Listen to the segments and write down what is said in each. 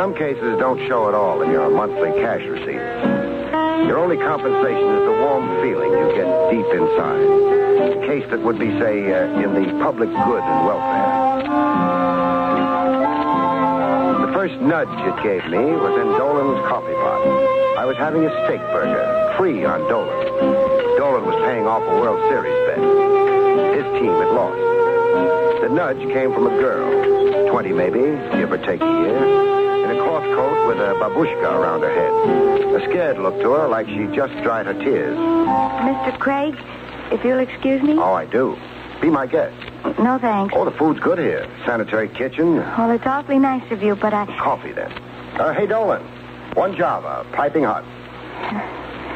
Some cases don't show at all in your monthly cash receipt. Your only compensation is the warm feeling you get deep inside. A case that would be, say, in the public good and welfare. The first nudge it gave me was in Dolan's coffee pot. I was having a steak burger, free on Dolan. Dolan was paying off a World Series bet. His team had lost. The nudge came from a girl, 20 maybe, give or take a year, in a cloth coat with a babushka around her head. A scared look to her, like she just dried her tears. Mr. Craig, if you'll excuse me. Oh, I do. Be my guest. No, thanks. Oh, the food's good here. Sanitary kitchen. Well, it's awfully nice of you, but I... Coffee, then. Hey, Dolan. One Java, piping hot.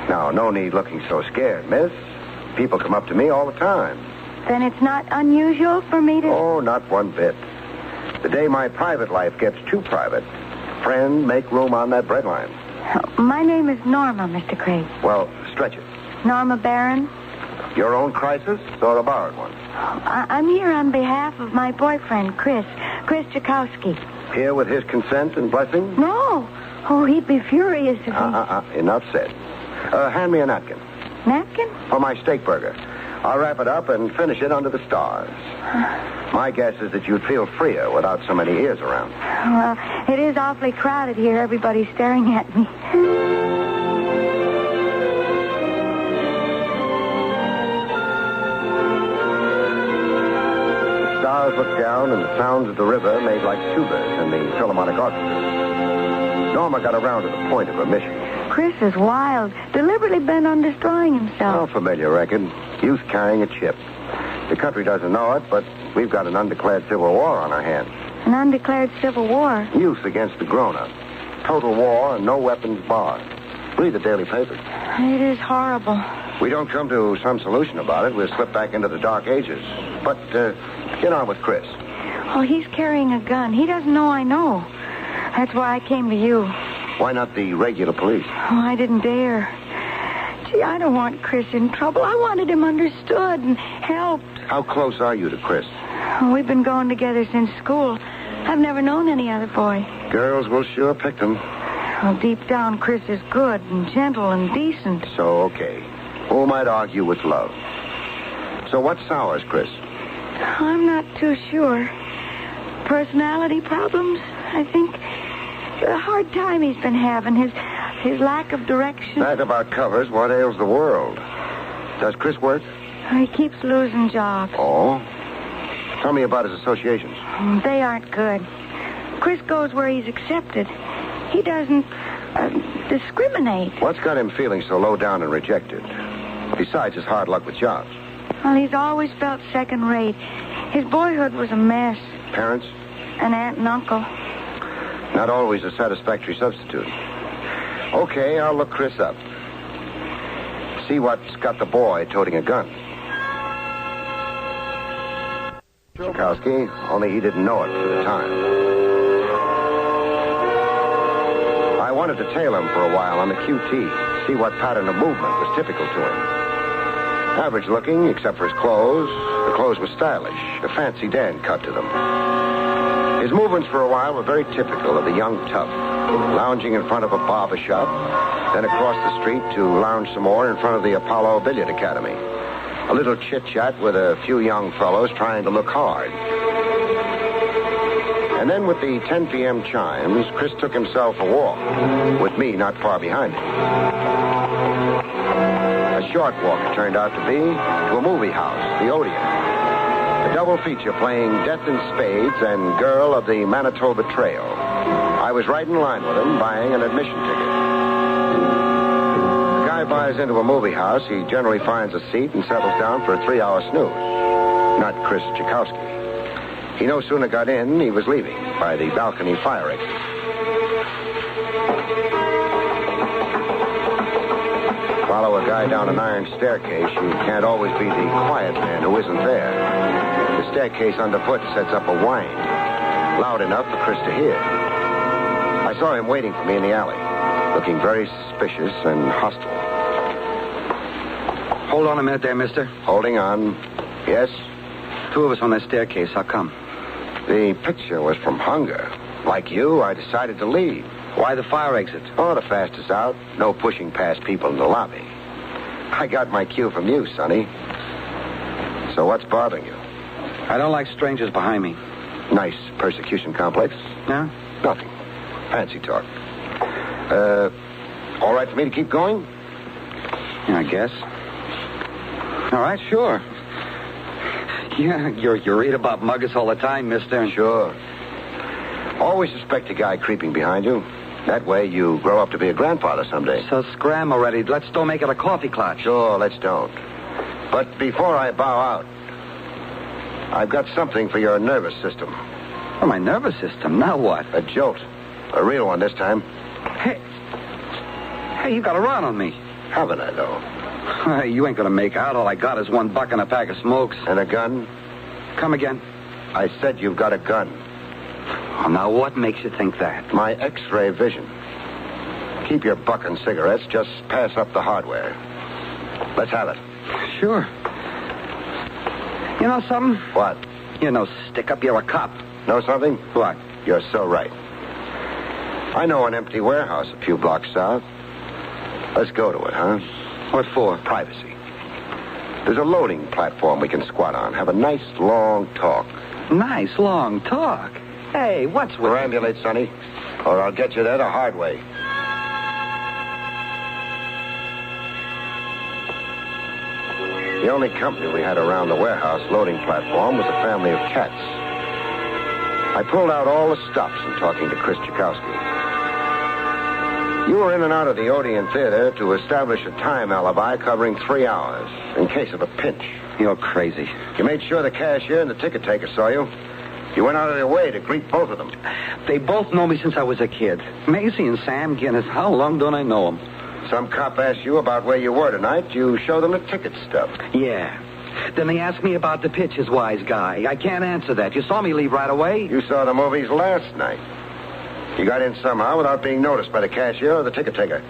Now, no need looking so scared, miss. People come up to me all the time. Then it's not unusual for me to... Oh, not one bit. The day my private life gets too private, friend, make room on that breadline. My name is Norma, Mr. Craig. Well, stretch it. Norma Barron. Your own crisis or a borrowed one? I'm here on behalf of my boyfriend, Chris Chakowski. Here with his consent and blessing? No. Oh, he'd be furious if he... Enough said. Hand me a napkin. Napkin? For my steak burger. I'll wrap it up and finish it under the stars. My guess is that you'd feel freer without so many ears around. Well, it is awfully crowded here. Everybody's staring at me. The stars looked down, and the sounds of the river made like tubas in the Philharmonic Orchestra. Norma got around to the point of her mission. Chris is wild, deliberately bent on destroying himself. Oh, familiar record. Youth carrying a chip. The country doesn't know it, but we've got an undeclared civil war on our hands. An undeclared civil war? Youth against the grown-ups. Total war and no weapons barred. Read the daily papers. It is horrible. We don't come to some solution about it, we'll slip back into the dark ages. But, get on with Chris. Oh, he's carrying a gun. He doesn't know I know. That's why I came to you. Why not the regular police? Oh, I didn't dare. Gee, I don't want Chris in trouble. I wanted him understood and helped. How close are you to Chris? Oh, we've been going together since school. I've never known any other boy. Girls will sure pick them. Well, deep down, Chris is good and gentle and decent. So, okay. Who might argue with love? So what sours Chris? I'm not too sure. Personality problems, I think. The hard time he's been having, his lack of direction. That about covers what ails the world. Does Chris work? He keeps losing jobs. Oh? Tell me about his associations. They aren't good. Chris goes where he's accepted. He doesn't discriminate. What's got him feeling so low down and rejected? Besides his hard luck with jobs. Well, he's always felt second rate. His boyhood was a mess. Parents? An aunt and uncle. Not always a satisfactory substitute. Okay, I'll look Chris up. See what's got the boy toting a gun. Chakowski, only he didn't know it for the time. I wanted to tail him for a while on the QT, see what pattern of movement was typical to him. Average looking, except for his clothes. The clothes were stylish, a fancy Dan cut to them. His movements for a while were very typical of the young tough, lounging in front of a barber shop, then across the street to lounge some more in front of the Apollo Billiard Academy. A little chit-chat with a few young fellows trying to look hard. And then with the 10 p.m. chimes, Chris took himself a walk, with me not far behind him. A short walk it turned out to be, to a movie house, the Odeon. A double feature playing Death in Spades and Girl of the Manitoba Trail. I was right in line with him, buying an admission ticket. The guy buys into a movie house. He generally finds a seat and settles down for a 3-hour snooze. Not Chris Chakowski. He no sooner got in, he was leaving by the balcony fire exit. Follow a guy down an iron staircase, you can't always be the quiet man who isn't there. The staircase underfoot sets up a whine, loud enough for Chris to hear. I saw him waiting for me in the alley, looking very suspicious and hostile. Hold on a minute there, mister. Holding on. Yes? 2 of us on that staircase. How come? The picture was from hunger. Like you, I decided to leave. Why the fire exit? Oh, the fastest out. No pushing past people in the lobby. I got my cue from you, Sonny. So what's bothering you? I don't like strangers behind me. Nice persecution complex? No? Nothing. Fancy talk. All right for me to keep going? Yeah, I guess. All right, sure. Yeah, you read about muggers all the time, mister. Sure. Always suspect a guy creeping behind you. That way you grow up to be a grandfather someday. So scram already. Let's don't make it a coffee clutch. Sure, let's don't. But before I bow out, I've got something for your nervous system. Oh, my nervous system? Now what? A jolt. A real one this time. Hey, you got a run on me. Haven't I, though? You ain't gonna make out. All I got is $1 and a pack of smokes. And a gun? Come again? I said you've got a gun. Oh, now what makes you think that? My X-ray vision. Keep your buck and cigarettes. Just pass up the hardware. Let's have it. Sure. You know something? What? You know, stick up, you're a cop. Know something? What? You're so right. I know an empty warehouse a few blocks south. Let's go to it, huh? What for? Privacy. There's a loading platform we can squat on. Have a nice, long talk. Nice, long talk. Hey, what's with... Perambulate, Sonny, or I'll get you there the hard way. The only company we had around the warehouse loading platform was a family of cats. I pulled out all the stops in talking to Chris Chakowski. You were in and out of the Odeon Theater to establish a time alibi covering 3 hours in case of a pinch. You're crazy. You made sure the cashier and the ticket taker saw you. You went out of your way to greet both of them. They both know me since I was a kid. Maisie and Sam Guinness. How long don't I know them? Some cop asked you about where you were tonight. You show them the ticket stub. Yeah. Then they asked me about the pitches, wise guy. I can't answer that. You saw me leave right away. You saw the movies last night. You got in somehow without being noticed by the cashier or the ticket taker.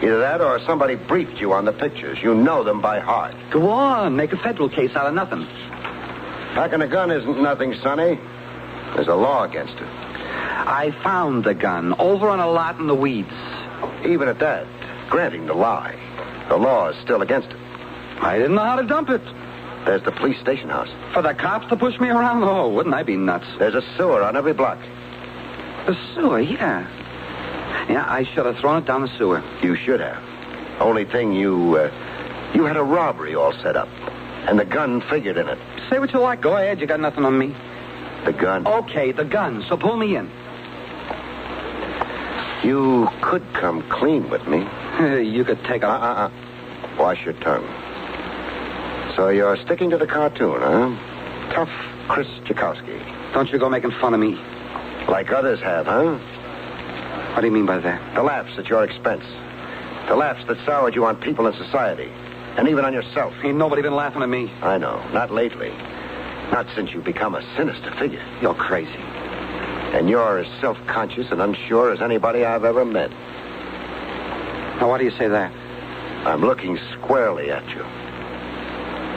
Either that or somebody briefed you on the pictures. You know them by heart. Go on. Make a federal case out of nothing. Packing a gun isn't nothing, Sonny. There's a law against it. I found the gun over on a lot in the weeds. Even at that, granting the lie, the law is still against it. I didn't know how to dump it. There's the police station house. For the cops to push me around? Oh, wouldn't I be nuts? There's a sewer on every block. The sewer, yeah. Yeah, I should have thrown it down the sewer. You should have. Only thing, you had a robbery all set up. And the gun figured in it. Say what you like. Go ahead. You got nothing on me. The gun. Okay, the gun. So pull me in. You could come clean with me. You could take a... Wash your tongue. So you're sticking to the cartoon, huh? Tough Chris Chakowski. Don't you go making fun of me. Like others have, huh? What do you mean by that? The laughs at your expense. The laughs that soured you on people in society. And even on yourself. Ain't nobody been laughing at me. I know. Not lately. Not since you become a sinister figure. You're crazy. And you're as self-conscious and unsure as anybody I've ever met. Now, why do you say that? I'm looking squarely at you.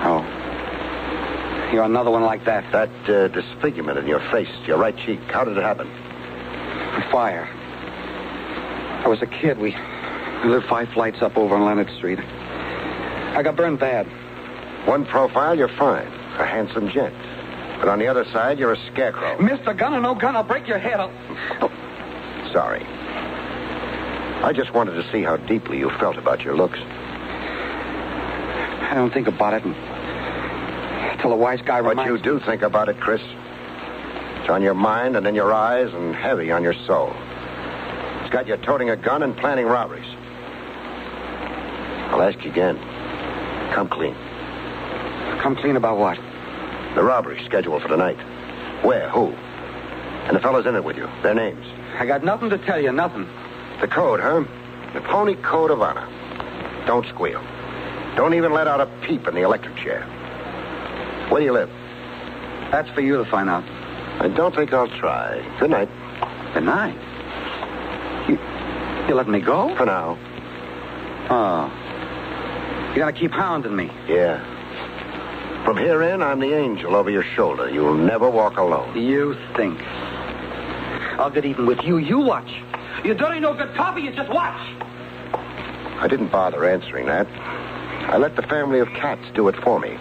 Oh. You're another one like that. That disfigurement in your face, your right cheek. How did it happen? A fire. I was a kid. We lived 5 flights up over on Leonard Street. I got burned bad. One profile, you're fine. A handsome gent. But on the other side, you're a scarecrow. Mr. Gun or no gun, I'll break your head. Sorry. I just wanted to see how deeply you felt about your looks. I don't think about it until a wise guy reminds me. But you do think about it, Chris. It's on your mind and in your eyes and heavy on your soul. It's got you toting a gun and planning robberies. I'll ask you again. Come clean. Come clean about what? The robbery scheduled for tonight. Where? Who? And the fellas in it with you. Their names. I got nothing to tell you, nothing. The code, huh? The phony code of honor. Don't squeal. Don't even let out a peep in the electric chair. Where do you live? That's for you to find out. I don't think I'll try. Good night. Good night? You letting me go? For now. Oh. You're gonna keep hounding me? Yeah. From here in, I'm the angel over your shoulder. You'll never walk alone. You think. I'll get even with you. You watch. You dirty no good copy, you just watch. I didn't bother answering that. I let the family of cats do it for me.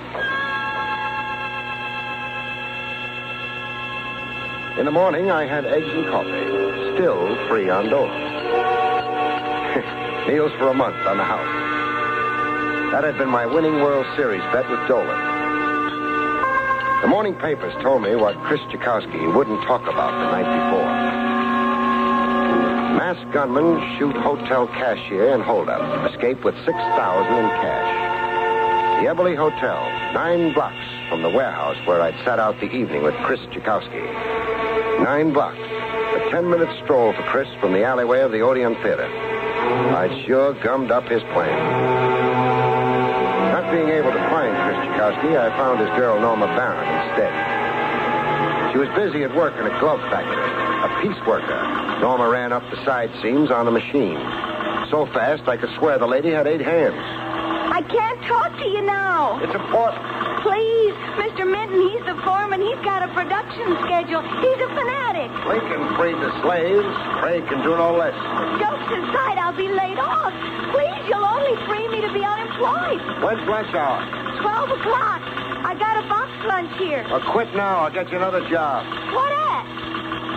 In the morning, I had eggs and coffee, still free on doors. Meals for a month on the house. That had been my winning World Series bet with Dolan. The morning papers told me what Chris Chikowski wouldn't talk about the night before. Masked gunman shoot hotel cashier and holdup. Escape with $6,000 in cash. The Eberly Hotel, 9 blocks from the warehouse where I'd sat out the evening with Chris Chikowski. 9 blocks. A 10-minute stroll for Chris from the alleyway of the Odeon Theater. I'd sure gummed up his plan. Not being able to find Chris Chikowski, I found his girl Norma Barrie instead. She was busy at work in a glove factory, a piece worker. Norma ran up the side seams on a machine. So fast, I could swear the lady had 8 hands. I can't talk to you now. It's important. Please, Mr. Minton, he's the foreman. He's got a production schedule. He's a fanatic. Lincoln freed the slaves. Ray can do no less. Jokes aside, I'll be laid off. Please, you'll only free me to be unemployed. When's lunch hour? 12 o'clock. I got a box lunch here. Well, quit now. I'll get you another job. What at?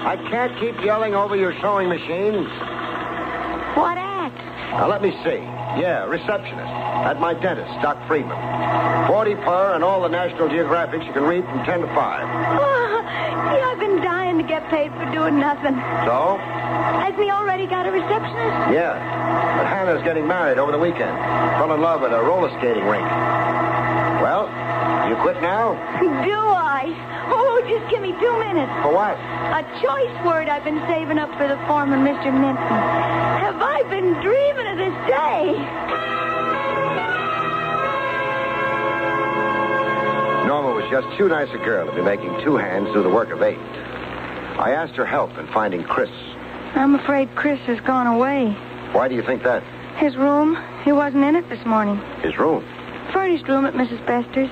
I can't keep yelling over your sewing machine. What at? Now, let me see. Yeah, receptionist. At my dentist, Doc Friedman. 40 per and all the National Geographics you can read from 10 to 5. Oh, yeah, I've been dying to get paid for doing nothing. So? Has he already got a receptionist? Yeah. But Hannah's getting married over the weekend. Fell in love at a roller skating rink. Well, you quit now? Do I? Oh, just give me 2 minutes. For what? A choice word I've been saving up for the foreman, Mr. Minton. Have I been dreaming of this day? Norma was just too nice a girl to be making 2 hands do the work of 8. I asked her help in finding Chris. I'm afraid Chris has gone away. Why do you think that? His room. He wasn't in it this morning. His room? Furnished room at Mrs. Bester's.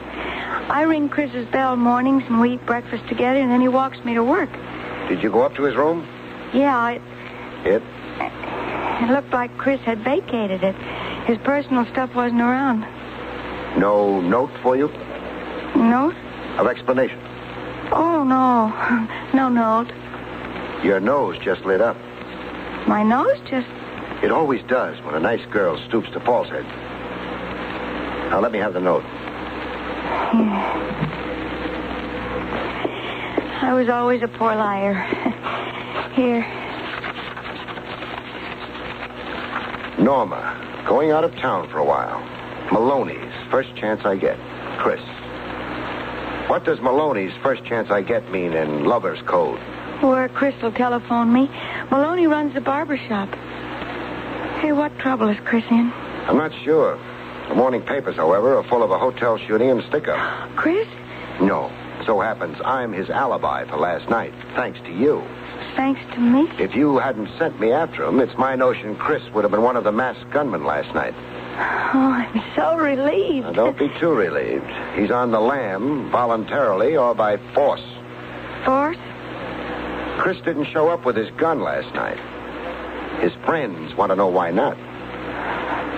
I ring Chris's bell mornings and we eat breakfast together and then he walks me to work. Did you go up to his room? Yeah, It? It looked like Chris had vacated it. His personal stuff wasn't around. No note for you? Note? Of explanation? Oh, no. No note. Your nose just lit up. My nose just... It always does when a nice girl stoops to falsehood. Now, let me have the note. I was always a poor liar. Here. Norma, going out of town for a while. Maloney's, first chance I get. Chris. What does Maloney's first chance I get mean in lover's code? Where Chris will telephone me. Maloney runs the barber shop. Hey, what trouble is Chris in? I'm not sure. The morning papers, however, are full of a hotel shooting and stick-up. Chris? No. So happens I'm his alibi for last night, thanks to you. Thanks to me? If you hadn't sent me after him, it's my notion Chris would have been one of the masked gunmen last night. Oh, I'm so relieved. Now, don't be too relieved. He's on the lam, voluntarily or by force. Force? Chris didn't show up with his gun last night. His friends want to know why not.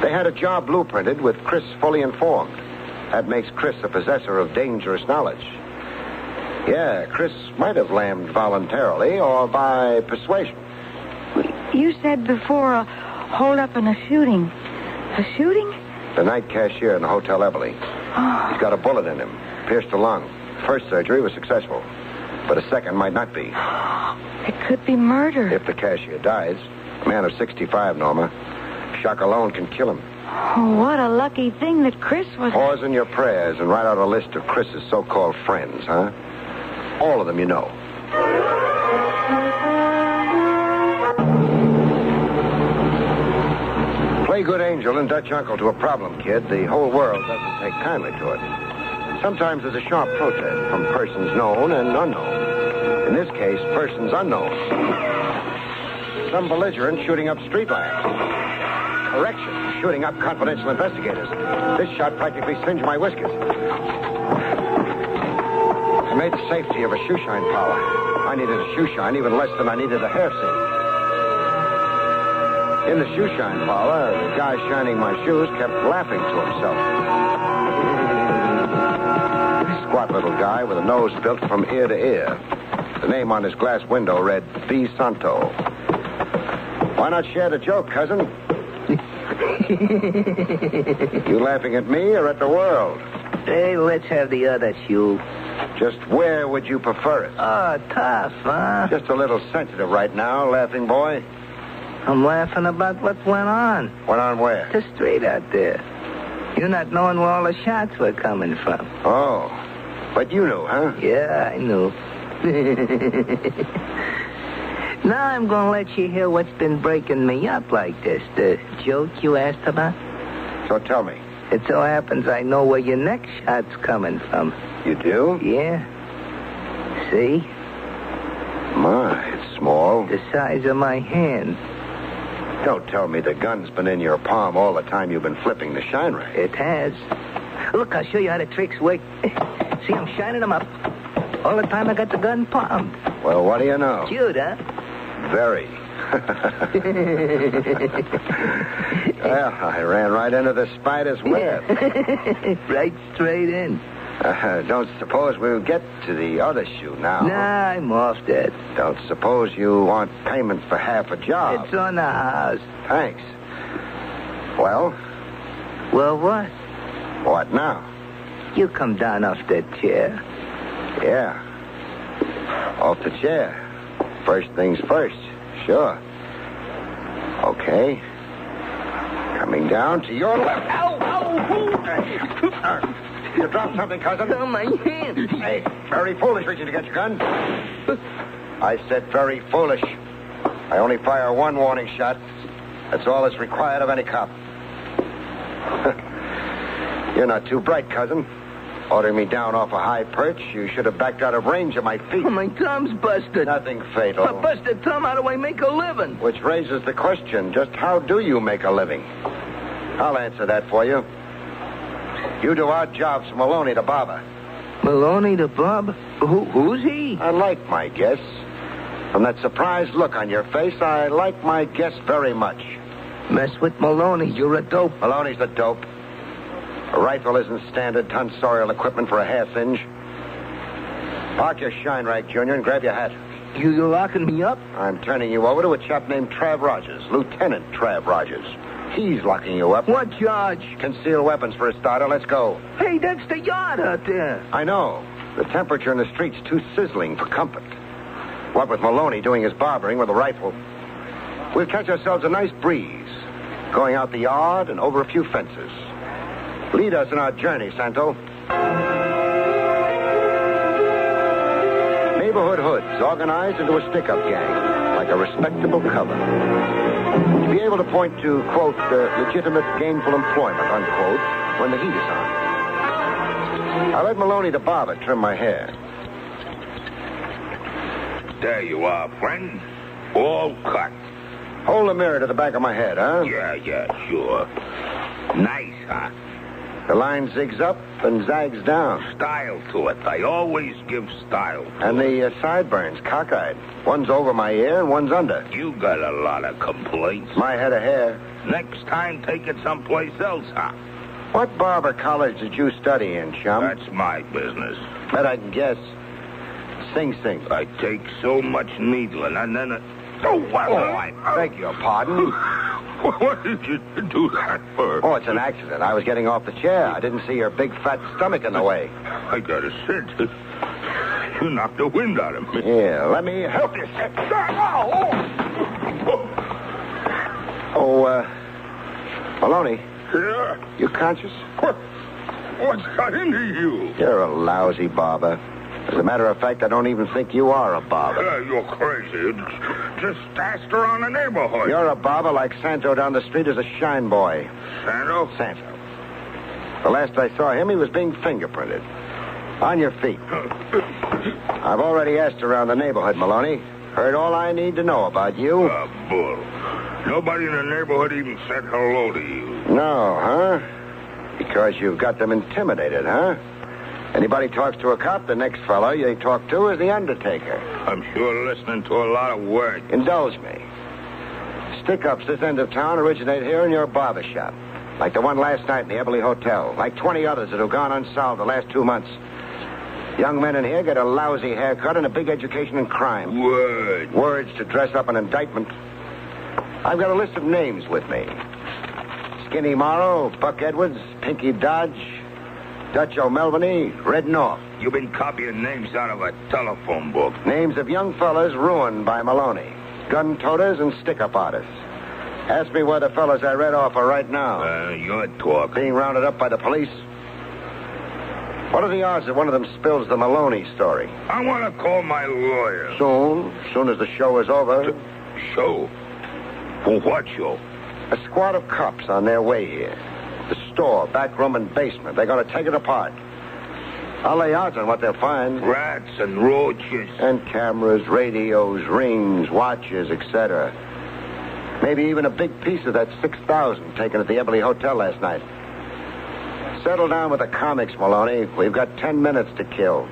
They had a job blueprinted with Chris fully informed. That makes Chris a possessor of dangerous knowledge. Yeah, Chris might have lammed voluntarily or by persuasion. You said before a hold-up and a shooting. A shooting? The night cashier in the Hotel Eberly. Oh. He's got a bullet in him, pierced the lung. First surgery was successful, but a second might not be. It could be murder. If the cashier dies, a man of 65, Norma. Shock alone can kill him. Oh, what a lucky thing that Chris was... Pause in your prayers and write out a list of Chris's so-called friends, huh? All of them you know. Play good angel and Dutch uncle to a problem, kid. The whole world doesn't take kindly to it. Sometimes there's a sharp protest from persons known and unknown. In this case, persons unknown. Some belligerent shooting up street lamps. Correction, shooting up confidential investigators. This shot practically singed my whiskers. I made the safety of a shoeshine parlor. I needed a shoeshine even less than I needed a hair cinch. In the shoeshine parlor, the guy shining my shoes kept laughing to himself. Squat little guy with a nose built from ear to ear. The name on his glass window read V. Santo. Why not share the joke, cousin? You laughing at me or at the world? Hey, let's have the other shoe. Just where would you prefer it? Oh, tough, huh? Just a little sensitive right now, laughing boy. I'm laughing about what went on. Went on where? The street out there. You not knowing where all the shots were coming from. Oh, but you knew, huh? Yeah, I knew. Now I'm going to let you hear what's been breaking me up like this. The joke you asked about. So tell me. It so happens I know where your next shot's coming from. You do? Yeah. See? My, it's small. The size of my hand. Don't tell me the gun's been in your palm all the time you've been flipping the shine ray. It has. Look, I'll show you how the tricks work. See, I'm shining them up. All the time I got the gun palmed. Well, what do you know? Cute, huh? Very. Well, I ran right into the spider's web. Right straight in. Don't suppose we'll get to the other shoe now. Nah, I'm off that. Don't suppose you want payment for half a job. It's on the house. Thanks. Well? Well, what? What now? You come down off that chair. Yeah. Off the chair. First things first. Sure. Okay. Coming down to your left. Ow! Ow! You dropped something, cousin? Oh, my hand. Hey, very foolish reaching to get your gun. I said very foolish. I only fire one warning shot. That's all that's required of any cop. You're not too bright, cousin. Ordering me down off a high perch, you should have backed out of range of my feet. Oh, my thumb's busted. Nothing fatal. A busted thumb, how do I make a living? Which raises the question, just how do you make a living? I'll answer that for you. You do odd jobs from Maloney to Barber. Maloney to Bob? Who's he? I like my guess. From that surprised look on your face, I like my guess very much. Mess with Maloney, you're a dope. Maloney's the dope. A rifle isn't standard tonsorial equipment for a hair singe. Park your shine rag, Junior, and grab your hat. You locking me up? I'm turning you over to a chap named Trav Rogers, Lieutenant Trav Rogers. He's locking you up. What charge? Concealed weapons for a starter. Let's go. Hey, that's the yard out there. I know. The temperature in the street's too sizzling for comfort. What with Maloney doing his barbering with a rifle, we'll catch ourselves a nice breeze, going out the yard and over a few fences. Lead us in our journey, Santo. Neighborhood hoods organized into a stick-up gang, like a respectable cover. To be able to point to, quote, legitimate gainful employment, unquote, when the heat is on. I let Maloney the barber trim my hair. There you are, friend. All cut. Hold the mirror to the back of my head, huh? Yeah, sure. Nice, huh? The line zigs up and zags down. Style to it. I always give style to And it. the sideburns, cockeyed. One's over my ear and one's under. You got a lot of complaints. My head of hair. Next time, take it someplace else, huh? What barber college did you study in, chum? That's my business. Bet I can guess. Sing Sing. I take so much needling, and then... I beg your pardon? What did you do that for? Oh, it's an accident. I was getting off the chair. I didn't see your big fat stomach in the way. I gotta sit. You knocked the wind out of me. Yeah, let me help you sit. Oh, Maloney. Yeah? You conscious? What's got into you? You're a lousy barber. As a matter of fact, I don't even think you are a barber. You're crazy. Just asked around the neighborhood. You're a barber like Santo down the street is a shine boy. Santo? Santo. The last I saw him, he was being fingerprinted. On your feet. I've already asked around the neighborhood, Maloney. Heard all I need to know about you. Bull. Nobody in the neighborhood even said hello to you. No, huh? Because you've got them intimidated, huh? Anybody talks to a cop, the next fellow you talk to is the undertaker. I'm sure listening to a lot of words. Indulge me. Stick-ups this end of town originate here in your barber shop. Like the one last night in the Eberly Hotel. Like 20 others that have gone unsolved the last 2 months. Young men in here get a lousy haircut and a big education in crime. Words. Words to dress up an indictment. I've got a list of names with me. Skinny Morrow, Buck Edwards, Pinky Dodge, Dutch O'Melveny, Red North. You've been copying names out of a telephone book. Names of young fellas ruined by Maloney. Gun toters and stick-up artists. Ask me where the fellas I read off are right now. Your talk. Being rounded up by the police. What are the odds that one of them spills the Maloney story? I want to call my lawyer. Soon as the show is over. Show? For what show? A squad of cops on their way here. The store, back room, and basement. They're going to take it apart. I'll lay odds on what they'll find. Rats and roaches. And cameras, radios, rings, watches, etc. Maybe even a big piece of that $6,000 taken at the Eberly Hotel last night. Settle down with the comics, Maloney. We've got 10 minutes to kill.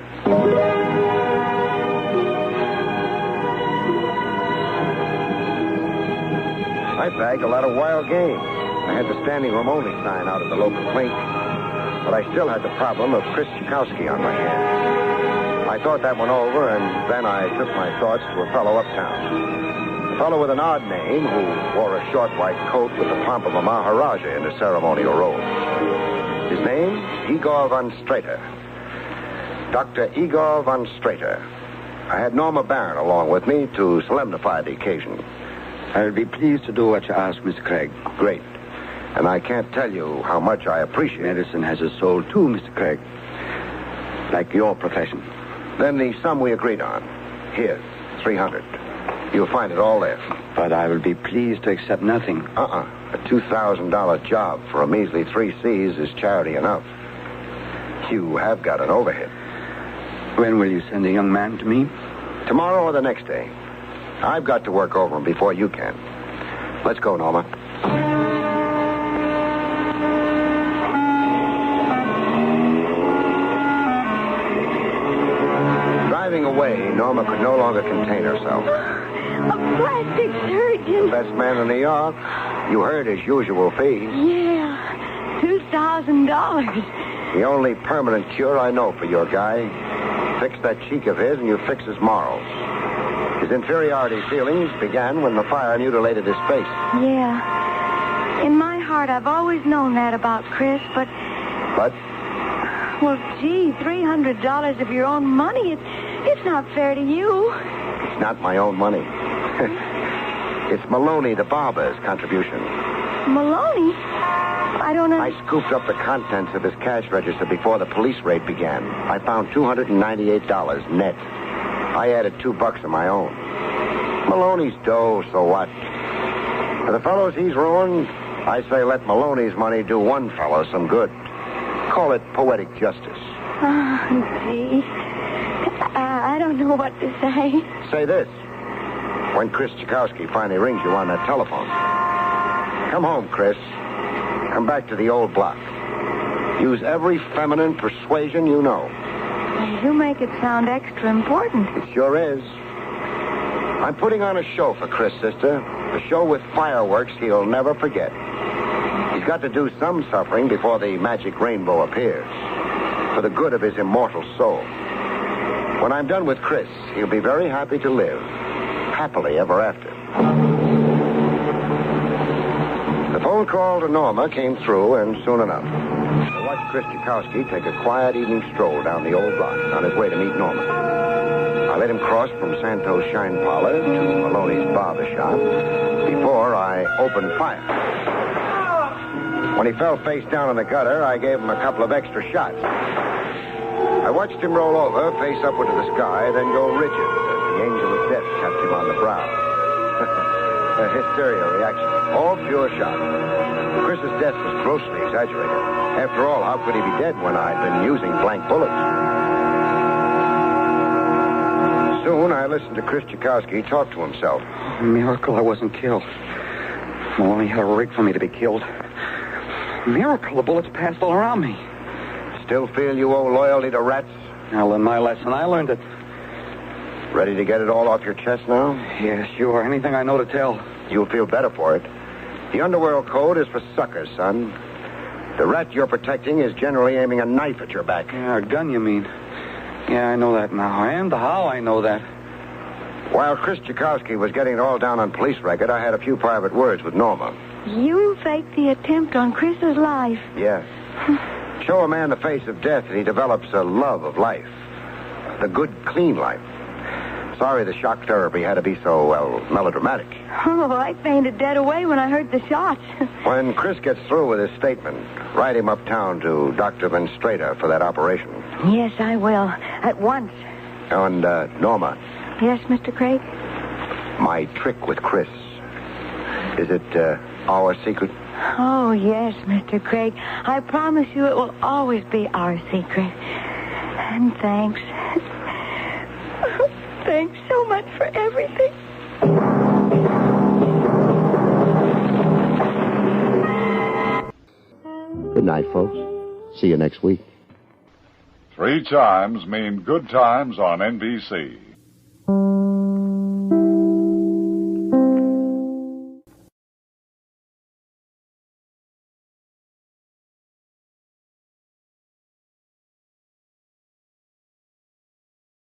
I bagged a lot of wild game. I had the standing room only sign out at the local clink. But I still had the problem of Chris Chikowski on my hands. I thought that one over, and then I took my thoughts to a fellow uptown. A fellow with an odd name who wore a short white coat with the pomp of a Maharaja in his ceremonial robe. His name, Igor von Strater. Dr. Igor von Strater. I had Norma Barron along with me to solemnify the occasion. I'll be pleased to do what you ask, Mr. Craig. Great. And I can't tell you how much I appreciate it. Medicine has a soul, too, Mr. Craig. Like your profession. Then the sum we agreed on. Here, $300. You'll find it all there. But I will be pleased to accept nothing. A $2,000 job for a measly 3 C's is charity enough. You have got an overhead. When will you send the young man to me? Tomorrow or the next day. I've got to work over him before you can. Let's go, Norma. Driving away, Norma could no longer contain herself. A plastic surgeon. Best man in New York. You heard his usual fee. Yeah, $2,000. The only permanent cure I know for your guy. Fix that cheek of his and you fix his morals. His inferiority feelings began when the fire mutilated his face. Yeah. In my heart, I've always known that about Chris, but... But? Well, gee, $300 of your own money, it's not fair to you. It's not my own money. It's Maloney, the barber's contribution. Maloney? I don't know. I scooped up the contents of his cash register before the police raid began. I found $298 net. I added $2 of my own. Maloney's dough, so what? For the fellows he's ruined, I say let Maloney's money do one fellow some good. Call it poetic justice. Oh, gee. I don't know what to say. Say this. When Chris Chikowski finally rings you on that telephone. Come home, Chris. Come back to the old block. Use every feminine persuasion you know. You make it sound extra important. It sure is. I'm putting on a show for Chris, sister. A show with fireworks he'll never forget. He's got to do some suffering before the magic rainbow appears. For the good of his immortal soul. When I'm done with Chris, he'll be very happy to live. Happily ever after. The phone call to Norma came through, and soon enough. I watched Chris Chikowski take a quiet evening stroll down the old block on his way to meet Norma. I let him cross from Santos' Shine Parlor to Maloney's barber shop before I opened fire. When he fell face down in the gutter, I gave him a couple of extra shots. I watched him roll over, face upward to the sky, then go rigid as the angel of death tapped him on the brow. A hysteria reaction. All pure shock. Chris's death was grossly exaggerated. After all, how could he be dead when I'd been using blank bullets? Soon, I listened to Chris Chikowski talk to himself. Miracle I wasn't killed. Maloney had a rig for me to be killed. Miracle, the bullets passed all around me. Still feel you owe loyalty to rats? I'll learn my lesson. I learned it. Ready to get it all off your chest now? Yeah, sure. Anything I know to tell. You'll feel better for it. The underworld code is for suckers, son. The rat you're protecting is generally aiming a knife at your back. Yeah, a gun, you mean? Yeah, I know that now. And how I know that. While Chris Tchaikovsky was getting it all down on police record, I had a few private words with Norma. You faked the attempt on Chris's life. Yes. Show a man the face of death and he develops a love of life. The good, clean life. Sorry the shock therapy had to be so, melodramatic. Oh, I fainted dead away when I heard the shots. When Chris gets through with his statement, ride him uptown to Dr. Van Strata for that operation. Yes, I will. At once. And, Norma. Yes, Mr. Craig? My trick with Chris. Is it, our secret? Oh, yes, Mr. Craig. I promise you it will always be our secret. And thanks. Thanks so much for everything. Good night, folks. See you next week. 3 chimes mean good times on NBC.